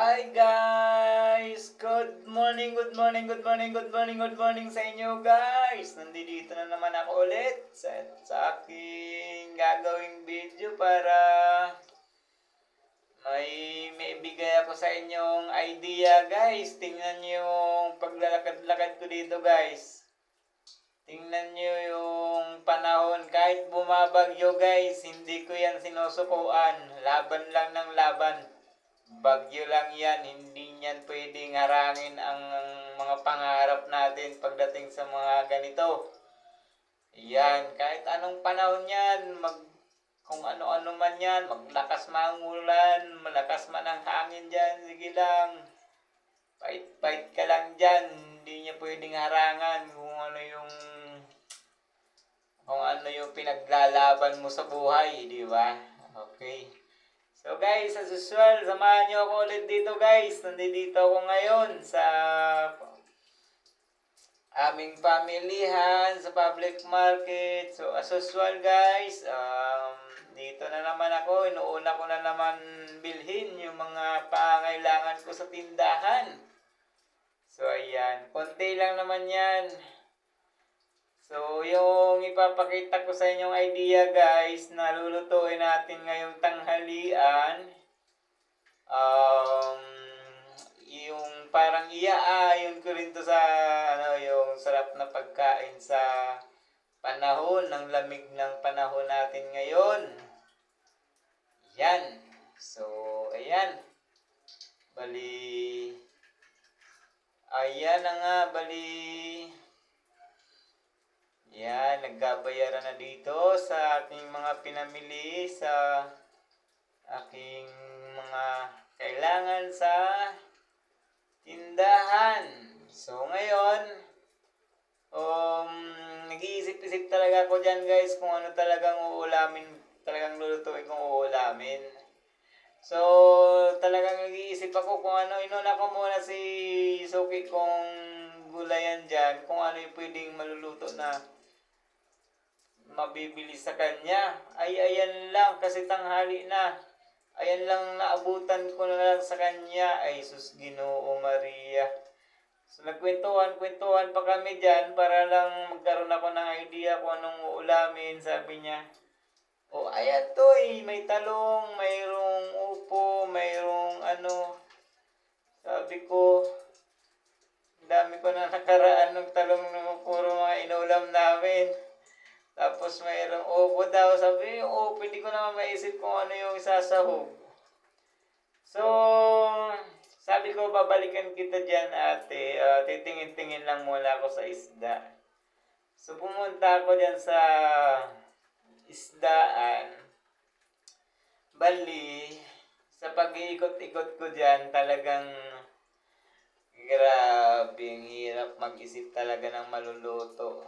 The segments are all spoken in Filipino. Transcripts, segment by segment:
Hi guys! Good morning, good morning, good morning, good morning, good morning sa inyo guys! Nandito na naman ako ulit sa aking gagawing video para may bigay ako sa inyong idea guys. Tingnan niyo yung paglalakad-lakad ko dito guys. Tingnan niyo yung panahon. Kahit bumabagyo guys, hindi ko yan sinusukuan. Laban lang ng laban. Bagyo lang yan, hindi niyan pwedeng harangin ang mga pangarap natin pagdating sa mga ganito. Yan, kahit anong panahon yan, kung ano-ano man yan, maglakas man ang ulan, malakas man ang hangin dyan, sige lang. Fight ka lang dyan, hindi niya pwedeng harangan kung ano yung pinaglalaban mo sa buhay, di ba? Okay. So guys, as usual, samahan nyo ako ulit dito guys. Nandito ako ngayon sa aming pamilihan, sa public market. So as usual guys, dito na naman ako. Inuuna ko na naman bilhin yung mga pangailangan ko sa tindahan. So ayan, konti lang naman yan. So, yung ipapakita ko sa inyong idea guys na lulutuin natin ngayong tanghalian, yung parang iaayon ko rin to sa yung sarap na pagkain sa panahon, ng lamig ng panahon natin ngayon. Yan. So, ayan. Ayan na nga, yan, nagbabayaran na dito sa aking mga pinamili, sa aking mga kailangan sa tindahan. So ngayon, nag-iisip-isip talaga ako dyan guys kung ano talagang talagang lulutuin kong uulamin. So talagang nag-iisip ako kung ano, inuna ko muna si Suki kong gulayan dyan, kung ano yung pwedeng maluluto na mabibili sa kanya. Ayan lang, kasi tanghali na. Ayan lang naabutan ko na lang sa kanya. Ay sus, Ginoo Maria. So nagkwentuhan pa kami dyan para lang magkaroon ako ng idea kung anong uulamin. Sabi niya, ayan to may talong, mayroong upo, mayroong ano. Sabi ko, dami ko na nakaraan ng talong na puro mga inulam namin. Tapos mayroong upo daw. Sabi yung upo, hindi ko naman maisip kung ano yung isasahog. So, sabi ko, babalikan kita dyan ate. Titingin-tingin lang muna ako sa isda. So, pumunta ako dyan sa isdaan. Bali, sa pag-iikot-ikot ko dyan, talagang grabe, ang hirap mag-isip talaga ng maluluto.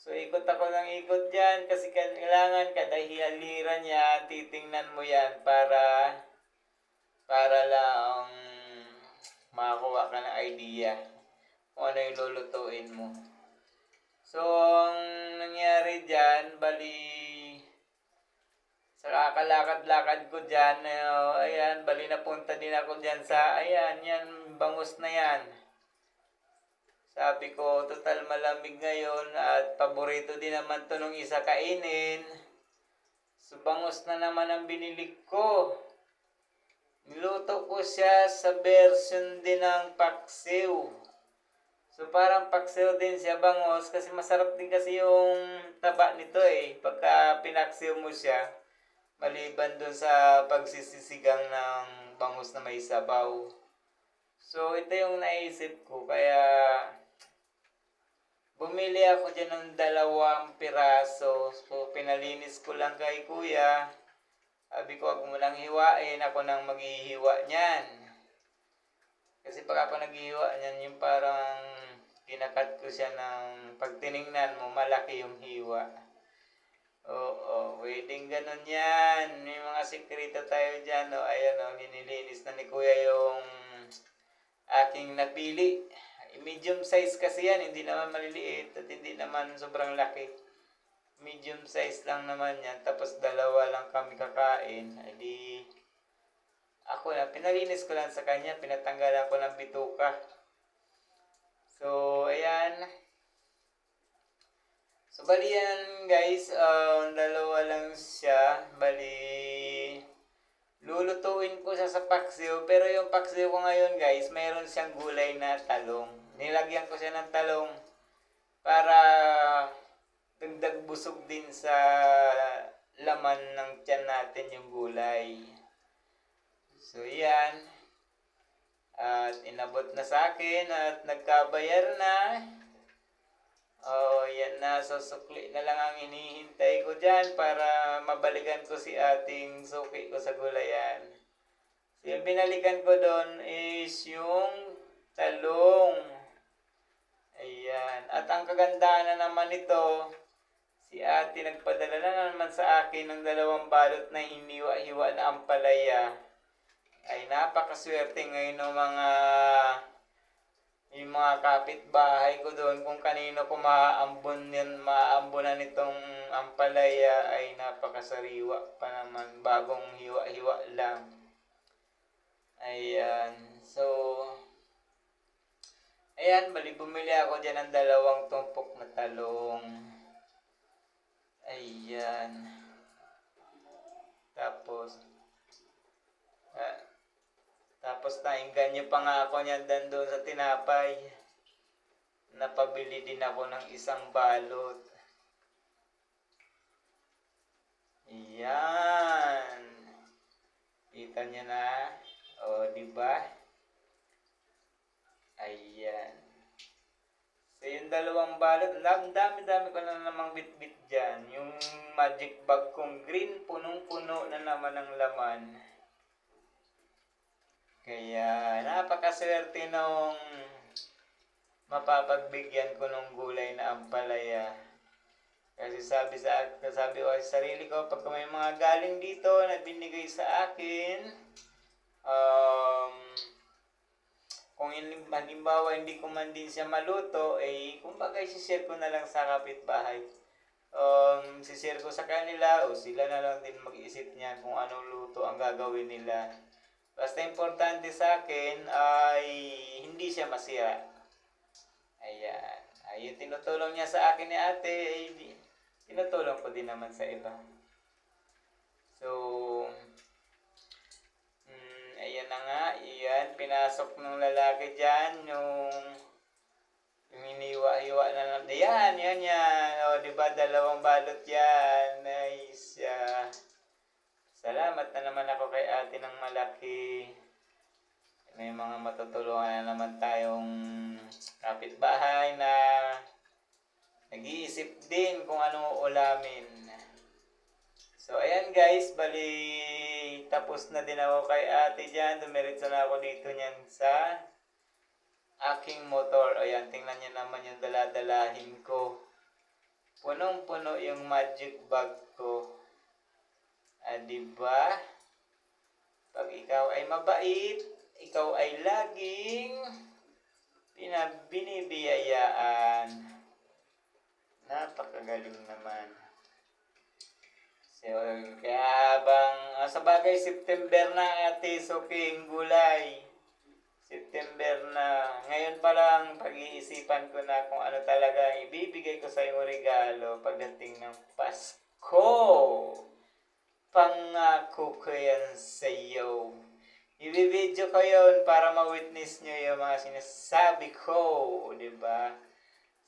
So, ikot ako ng ikot dyan kasi kailangan kada hiliran yan, titingnan mo yan para lang makakuha ka ng idea kung ano yung lulutuin mo. So, ang nangyari dyan, sa kakalakad-lakad ko dyan, ayan, napunta din ako dyan sa, ayan, yan, bangus na yan. Sabi ko, total malamig ngayon at paborito din naman to nung isa kainin. So, bangus na naman ang binili ko. Niluto ko siya sa version din ng paksiw. So, parang paksiw din siya bangus kasi masarap din kasi yung taba nito pagka pinaksiw mo siya. Maliban dun sa pagsisisigang ng bangus na may sabaw. So, ito yung naisip ko kaya bumili ako dyan ng 2 piraso. So, pinalinis ko lang kay kuya. Sabi ko, wag mo lang hiwain. Ako nang maghihiwa niyan. Kasi pag ako naghihiwa niyan, yung parang kinakat ko siya ng pag tiningnan mo, malaki yung hiwa. Pwedeng ganun yan. May mga sikreto tayo dyan. Ayan, ninilinis na ni kuya yung aking napili. Medium size kasi yan, hindi naman maliliit at hindi naman sobrang laki. Medium size lang naman yan, tapos 2 lang kami kakain. Edi, ako ako na pinalinis ko lang sa kanya, pinatanggalan ko ng bituka. So, ayan. So, bali yan guys, dalawa lang siya. Bali, lulutuin ko siya sa paksiw. Pero yung paksiw ko ngayon guys, mayroon siyang gulay na talong. Nilagyan ko siya ng talong para dagdag busog din sa laman ng tiyan natin yung gulay. So, yan. At inabot na sa akin at nagkabayar na. Oh, yan na. So, sukli na lang ang hinihintay ko dyan para mabalikan ko si ating suki ko sa gulayan. So, yung binalikan ko doon is yung talong. Ayan. At ang kagandahan na naman nito, si ate nagpadala na naman sa akin ng 2 balot na hiniwa-hiwa na ampalaya. Ay napakaswerte ngayon ng yung mga kapitbahay ko doon kung kanino ko maambunan nitong ampalaya ay napakasariwa pa naman, bagong hiwa-hiwa lang. Ayan. So, ayan, bali bumili ako dyan ng 2 tumpok na talong. Ayan. Tapos nainggan nyo pa nga ako niyan doon sa tinapay. Napabili din ako ng 1 balot. Ayan. Kita nyo na. O, diba? Ayan. So, yung 2 balot, dami-dami ko na namang bit-bit dyan. Yung magic bag kong green, punong-puno na naman ng laman. Kaya napakaswerte nung mapapagbigyan ko ng gulay na ampalaya. Kasi sabi ko sa sarili ko, pag may mga galing dito na binigay sa akin, kung halimbawa hindi ko man din siya maluto, kumbaga isi-share ko na lang sa kapitbahay. Isi-share ko sa kanila o sila na lang din mag-isip niya kung anong luto ang gagawin nila. Basta importante sa akin ay hindi siya masira. Ayan. Yung tinutulong niya sa akin ni ate, tinutulong ko din naman sa iba. So, ayan na nga. Ayan, pinasok ng lalaki dyan yung hiniwa-hiwa na lang. Ayan. O, diba, 2 balot yan. Nice. Salamat na naman ako kay ate ng malaki. May mga matutulungan na naman tayong kapitbahay na nag-iisip din kung anong ulamin. So, ayan guys, bali tapos na din ako kay ate dyan. Dumiretso na ako dito niyan sa aking motor. Ayan, tingnan niyo naman yung daladalahin ko. Punong-puno yung magic bag ko. Diba? Pag ikaw ay mabait, ikaw ay laging binibiyayaan. Napakagaling naman. So, kaya habang sa bagay September na ate, suking gulay. September na. Ngayon pa lang pag-iisipan ko na kung ano talaga ibibigay ko sa iyong regalo pagdating ng Pasko. Pangako ko yan sa iyo. I-video ko yun para ma-witness nyo yung mga sinasabi ko. Diba?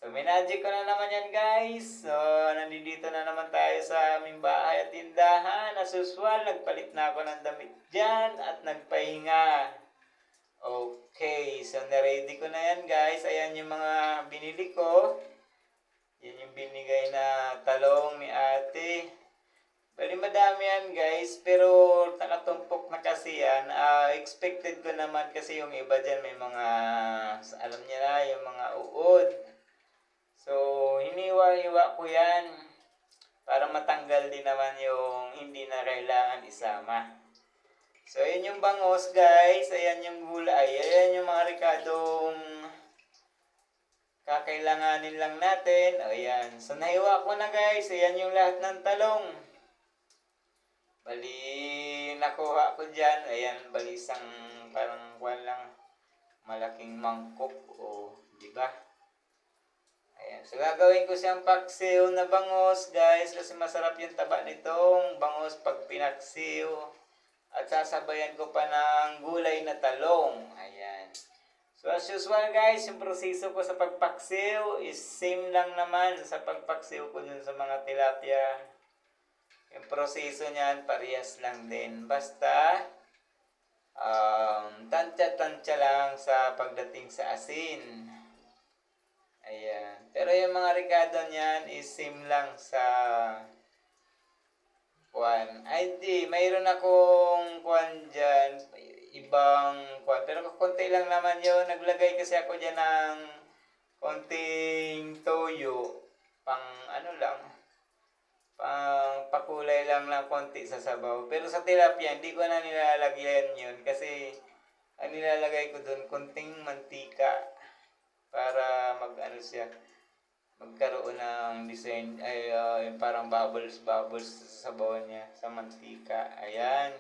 So, minagic ko na naman yan guys. So, nandito na naman tayo sa aming bahay at tindahan. As usual, nagpalit na ako ng damit dyan at nagpahinga. Okay, so na-ready ko na yan guys. Ayan yung mga binili ko. Yan yung binigay na talong ni ate. Bali madami yan guys, pero nakatumpok na kasi yan. Expected ko naman kasi yung iba dyan may mga, alam niya na, yung mga uod. So, hiniwa-hiwa ko yan para matanggal din naman yung hindi na kailangan isama. So, ayan yung bangos guys, ayan yung gulay, ayan yung mga rekadong kakailanganin lang natin. Ayan, so nahiwa ko na guys, ayan yung lahat ng talong. Bali, nakuha ko dyan. Ayan, bali isang parang walang malaking mangkok. O, di ba? Ayan. So, gagawin ko siyang paksiw na bangos, guys. Kasi masarap yung taba nitong bangos pag pinaksiw. At sasabayan ko pa ng gulay na talong. Ayan. So, as usual, guys, yung proseso ko sa pagpaksiw is same lang naman sa pagpaksiw ko dun sa mga tilapia. Yung proseso niyan, parehas lang din. Basta, tansya-tansya lang sa pagdating sa asin. Ayan. Pero yung mga rekado niyan is same lang sa kuwan. Ay, di. Mayroon akong kuwan dyan. Ibang kuwan. Pero konti lang naman yun. Naglagay kasi ako dyan ng konting toyo. Pang ano lang. Pang pakulay lang ng konti sa sabaw. Pero sa tilapia, hindi ko na nilalagyan yun. Kasi ang nilalagay ko dun, konting mantika. Para mag-ano siya, magkaroon ng design, ay yung parang bubbles sa sabaw niya, sa mantika. Ayan.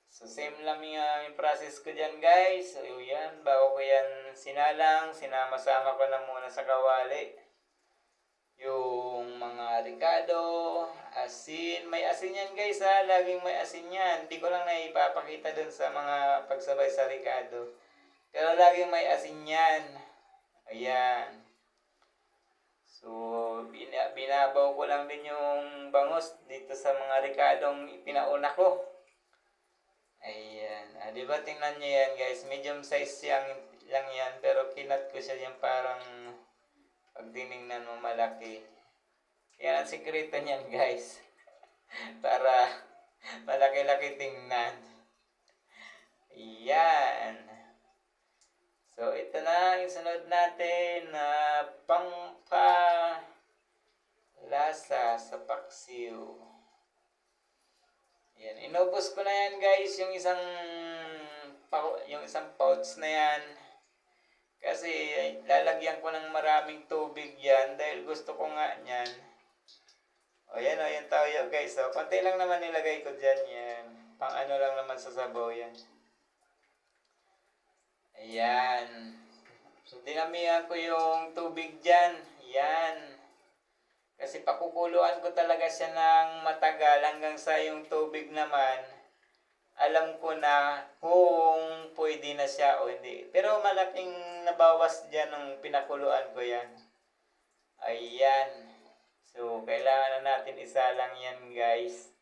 So, same lang yung process ko dyan, guys. So, yan, bago ko yan sinalang, sinama-sama ko na muna sa kawali. Yung mga ricado, asin. May asin yan, guys, ha. Laging may asin yan. Hindi ko lang naipapakita dun sa mga pagsabay sa ricado. Pero laging may asin yan. Ayan. So, binabaw ko lang din yung bangos dito sa mga ricadong pinauna ko. Ayan. Di ba tingnan nyo yan, guys? Medium size lang yan. Pero kinat ko siya yung parang pag tinignan mo malaki. Yan ang sikreto niyan, guys. Para malaki-laki tingnan. Ayan. So, ito na yung sunod natin na pangpalasa sa paksiw. Yan, inubos ko na yan, guys, yung isang pouch na yan. Kasi lalagyan ko ng maraming tubig yan dahil gusto ko nga yan. O yan o, yung toyo, guys. O, konti lang naman nilagay ko dyan yan. Pang ano lang naman sa sabaw yan. Ayan. So, dinamihan ko yung tubig dyan. Ayan. Kasi pakukuluan ko talaga siya ng matagal hanggang sa yung tubig naman. Alam ko na kung pwede na siya o hindi. Pero malaking nabawas dyan nung pinakuluan ko yan. Ayan. So, kailangan na natin isa lang yan, guys.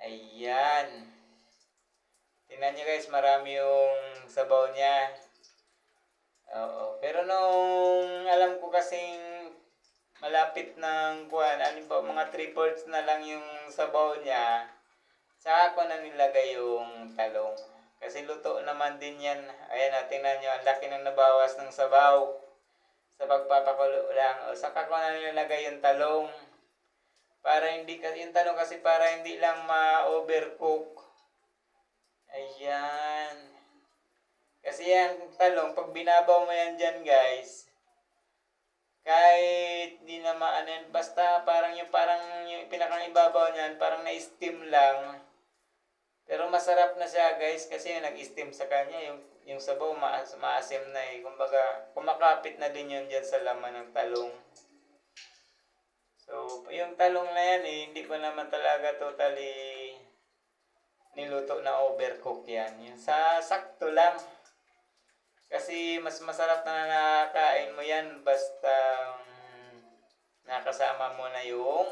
Ayan. Tingnan nyo, guys, marami yung sabaw niya. Oo. Pero nung alam ko kasing malapit ng kuwan, mga 3/4 na lang yung sabaw niya, saka ko na nilagay yung talong. Kasi luto naman din yan. Ayan, tingnan nyo, ang laki ng nabawas ng sabaw sa pagpapakulo lang. O, saka ko na nilagay yung talong. Para hindi, yung talong kasi para hindi lang ma-overcook. Ayan. Kasi yan, talong, pag binabaw mo yan dyan, guys, kahit di na maano yan, basta parang yung pinakang ibabaw niyan, parang na-steam lang. Pero masarap na siya, guys, kasi yung nag-steam sa kanya, yung sabaw maasim na eh. Kumbaga, kumakapit na din yun dyan sa laman ng talong. So, yung talong na yan eh, hindi ko naman talaga totally niluto na overcook yan. Yung sakto lang. Kasi mas masarap na nakakain mo yan basta nakasama mo na yung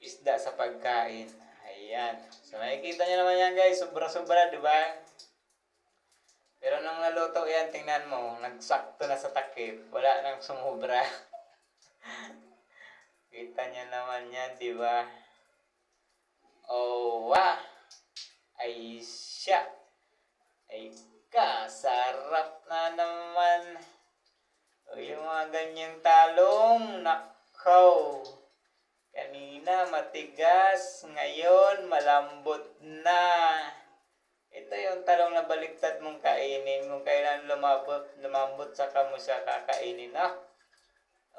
isda sa pagkain. Ayan. So nakikita nyo naman yan, guys. Sobra-sobra, di ba? Pero nung naluto yan, tingnan mo, nagsakto na sa takip. Wala nang sumubra. Kita nyo naman yan, di ba? Oh, wah! Ay siya! Ay sarap na naman. O yung mga ganyang talong, nakaw. Kanina matigas, ngayon malambot na. Ito yung talong na baliktad mong kainin. Kung kailan lumambot saka mo siya kakainin.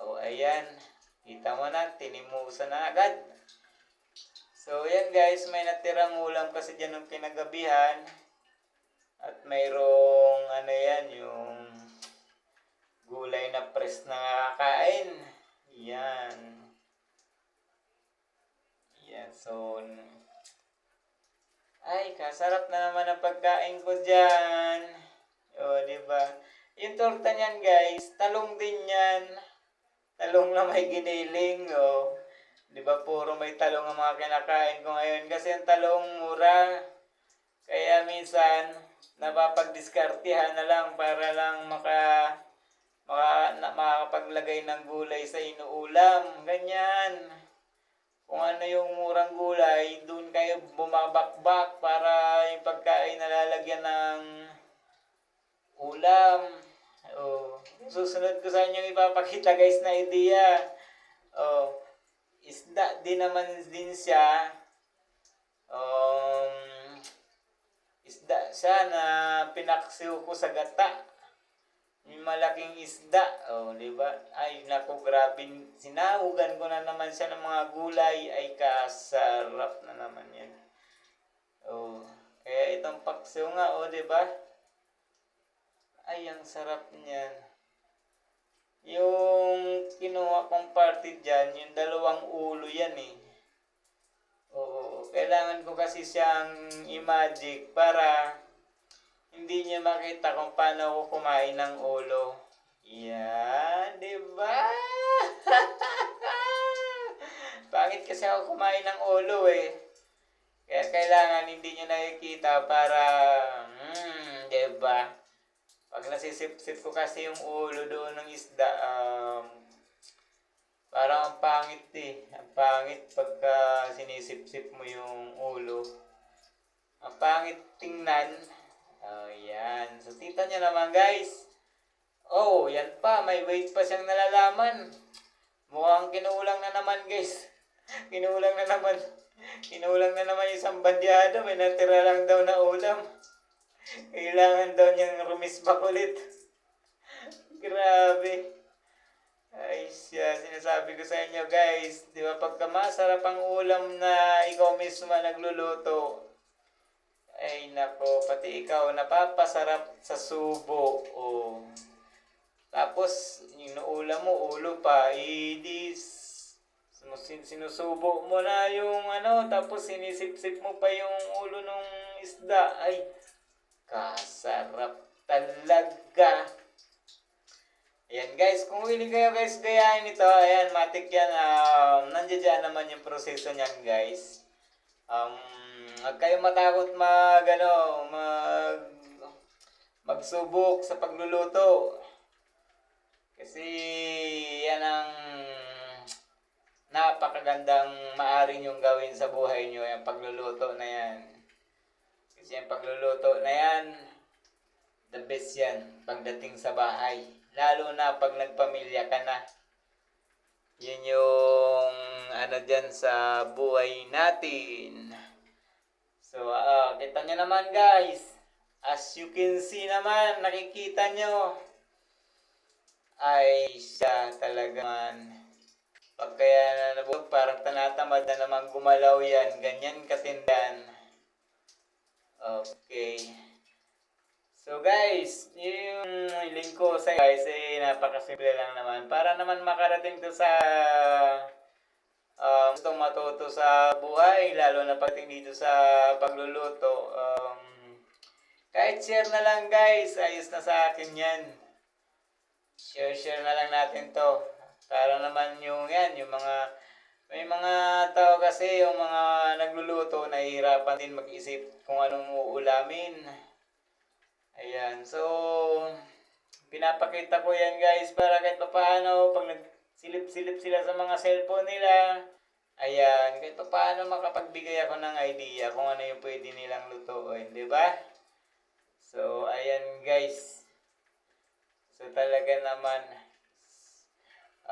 O ayan, kita mo na, tinimusan na agad. So So, yan guys, may natirang ulam kasi dyan ng kinagabihan. At mayroong, ano yan, yung gulay na press na kain. Yan. Yan, so, ay, kasarap na naman ang pagkain ko dyan. O, diba? Yung torta niyan guys, talong din yan. Talong na may giniling, o. Diba, puro may talong ang mga kinakain ko ngayon. Kasi ang talong mura. Kaya minsan, napapagdiskartihan na lang para lang makakapaglagay ng gulay sa inuulam. Ganyan. Kung ano yung murang gulay, doon kayo bumabakbak para yung pagkain nalalagyan ng ulam. Oh, susunod ko sa inyo ipapakita guys na idea. Oh, isda din naman din siya. Isda siya na pinaksiw ko sa gata. Yung malaking isda. Oh, di ba? Ay, naku, grabe. Sinahugan ko na naman siya ng mga gulay. Ay, kasarap na naman yan. Oh, kaya itong paksiw nga, oh, di ba? Ay, ang sarap niyan. Yung kinuha kong party dyan, yung dalawang ulo yan eh. Oo, kailangan ko kasi siyang i-magic para hindi niya makita kung paano ako kumain ng ulo. Yan, di ba? Pangit kasi ako kumain ng ulo eh. Kaya kailangan hindi niya nakikita para, di ba? Pag nasisip-sip ko kasi yung ulo doon ng isda, parang ang pangit eh. Ang pangit pagka sinisip-sip mo yung ulo. Ang pangit tingnan. Oh, yan. So, tita nyo naman guys. Oh, yan pa. May weight pa siyang nalalaman. Mukhang kinulang na naman guys. Kinulang na naman. Kinulang na naman isang bandyado. May natira lang daw na ulam. Kailangan daw niyang rumisbak ulit. Grabe. Ay siya, sinasabi ko sa inyo guys. Di ba pagka masarap ang ulam na ikaw mismo nagluluto, ay nako, pati ikaw napapasarap sa subo. Oh. Tapos, yung ulam mo, ulo pa, sinusubo mo na yung ano, tapos sinisip-sip mo pa yung ulo ng isda. Ay, kasarap talaga. Ayan guys, kung willing kayo guys gayahin ito, ayan, matik yan. Nandiyan naman yung proseso niyan guys. Huwag kayong matakot magsubok sa pagluluto. Kasi yan ang napakagandang maaari nyong gawin sa buhay nyo, yung pagluluto na yan. Kasi yung pagluluto na yan, the best yan pagdating sa bahay. Lalo na pag nagpamilya ka na. Yun yung ano dyan sa buhay natin. So, kita nyo naman guys. As you can see naman, nakikita nyo. Ay, siya talaga man. Pag kaya na nabog, parang tanatamad na naman gumalaw yan. Ganyan katindan. Okay. So guys, yung link ko sa guys ay napakasimple lang naman. Para naman makarating to sa gustong matuto sa buhay, lalo na pagdating dito sa pagluluto. Kahit share na lang guys, ayos na sa akin yan. Share na lang natin to. Para naman yung may mga tao kasi, yung mga nagluluto, nahihirapan din mag-isip kung anong uulamin. Ayan, so pinapakita ko yan guys para kahit paano pag nagsilip-silip sila sa mga cellphone nila, ayan, kahit paano makapagbigay ako ng idea kung ano yung pwede nilang lutuin, di ba? So, ayan guys. So, talaga naman.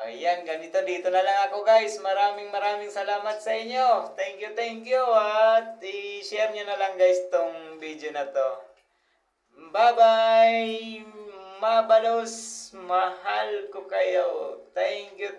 Ayan, ganito dito na lang ako guys. Maraming salamat sa inyo. Thank you. At i-share nyo na lang guys tong video na to. Bye-bye! Mabalos! Mahal ko kayo. Thank you.